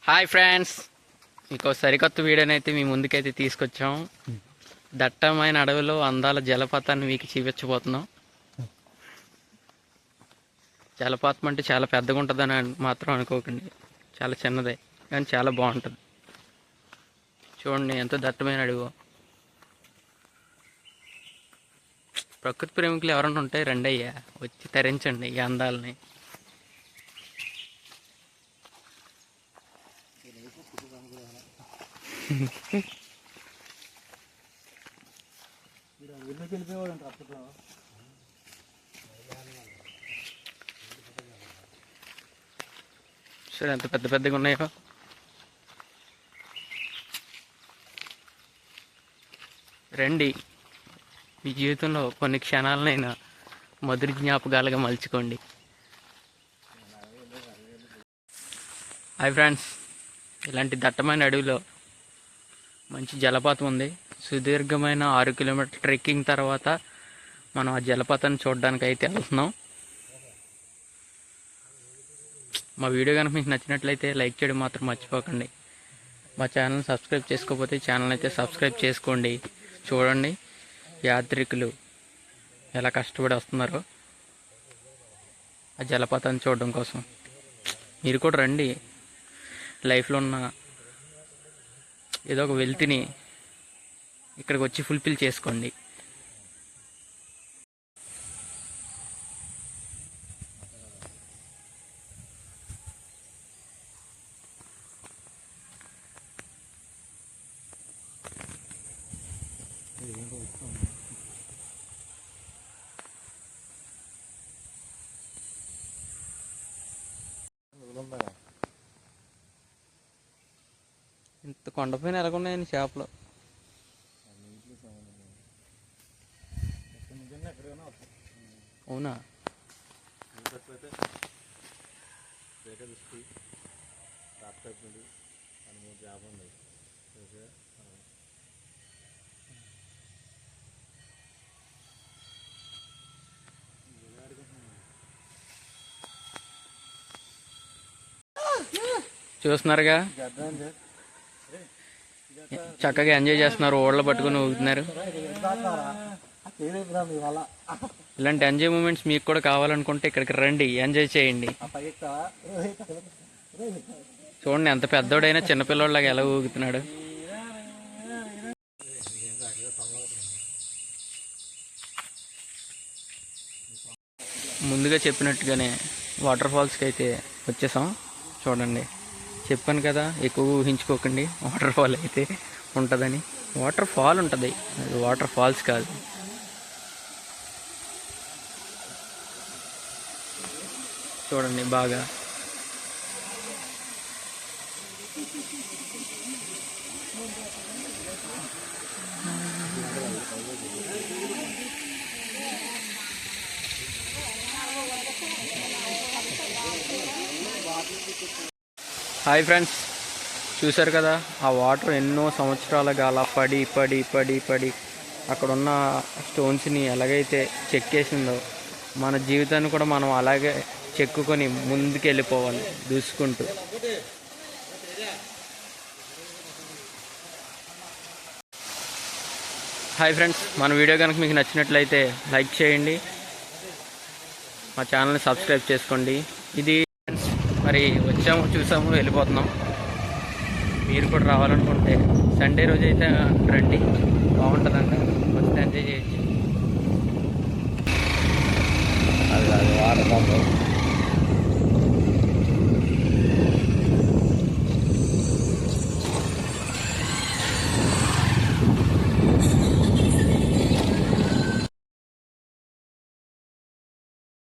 Hi friends, ఇంకో సరికొత్త వీడియోనైతే మీ ముందుకైతే తీసుకొచ్చాం. దట్టమైన అడవిలో అందాల జలపాతాన్ని మీకు చూపించబోతున్నాం. జలపాతం అంటే చాలా పెద్దగా ఉంటుందని మాత్రం అనుకోకండి, చాలా చిన్నదే కానీ చాలా బాగుంటుంది. చూడండి ఎంత దట్టమైన అడవి. ప్రకృతి ప్రేమికులు ఎవరైనా ఉంటే రండి అయ్యా, వచ్చి తరించండి ఈ అందాలని. సరే ఎంత పెద్ద పెద్దగా ఉన్నాయో. రండి, మీ జీవితంలో కొన్ని క్షణాలనైనా మధుర జ్ఞాపకాలుగా మలుచుకోండి. హాయ్ ఫ్రెండ్స్, ఇలాంటి దట్టమైన అడవిలో మంచి జలపాతం ఉంది. సుదీర్ఘమైన 6 కిలోమీటర్ ట్రెక్కింగ్ తర్వాత మనం ఆ జలపాతాన్ని చూడడానికి అయితే వెళ్తున్నాం. మా వీడియో కనుక మీకు నచ్చినట్లయితే లైక్ చేయడం మాత్రం మర్చిపోకండి. మా ఛానల్ని సబ్స్క్రైబ్ చేసుకోకపోతే ఛానల్ అయితే సబ్స్క్రైబ్ చేసుకోండి. చూడండి యాత్రికులు ఎలా కష్టపడి వస్తున్నారో ఆ జలపాతాన్ని చూడడం కోసం. మీరు కూడా రండి. లైఫ్లో ఉన్న ఏదో ఒక వెల్తిని ఇక్కడికి వచ్చి ఫుల్ఫిల్ చేసుకోండి. ఇంత కొండపైన ఎలాగున్నాయండి చేపలు. అవునా? చూస్తున్నారుగా, చక్కగా ఎంజాయ్ చేస్తున్నారు. ఓళ్ళ పట్టుకుని ఊగుతున్నారు. ఇలాంటి ఎంజాయ్ మూమెంట్స్ మీకు కూడా కావాలనుకుంటే ఇక్కడికి రండి, ఎంజాయ్ చేయండి. చూడండి ఎంత పెద్దోడైనా చిన్నపిల్లోళ్ళగా ఎలా ఊగుతున్నాడు. ముందుగా చెప్పినట్టుగానే వాటర్ ఫాల్స్కి అయితే వచ్చేసాం. చూడండి, చెప్పాను కదా ఎక్కువ ఊహించుకోకండి, వాటర్ ఫాల్ అయితే ఉంటుందని. వాటర్ ఫాల్ ఉంటుంది, అది వాటర్ ఫాల్స్ కాదు. చూడండి బాగా. హాయ్ ఫ్రెండ్స్, చూశారు కదా ఆ వాటర్ ఎన్నో సంవత్సరాలుగా అలా పడి పడి పడి పడి అక్కడున్న స్టోన్స్ని ఎలాగైతే చెక్కేసిందో మన జీవితాన్ని కూడా మనం అలాగే చెక్కుకొని ముందుకు వెళ్ళిపోవాలి దూసుకుంటూ. హాయ్ ఫ్రెండ్స్, మన వీడియో కనుక మీకు నచ్చినట్లయితే లైక్ చేయండి, మా ఛానల్ని సబ్స్క్రైబ్ చేసుకోండి. ఇది మరి వచ్చాము, చూసాము, వెళ్ళిపోతున్నాం. మీరు కూడా రావాలనుకుంటే సండే రోజు అయితే రండి, బాగుంటుందంట. వస్తే ఎంజాయ్ చేయొచ్చు. అది వాటర్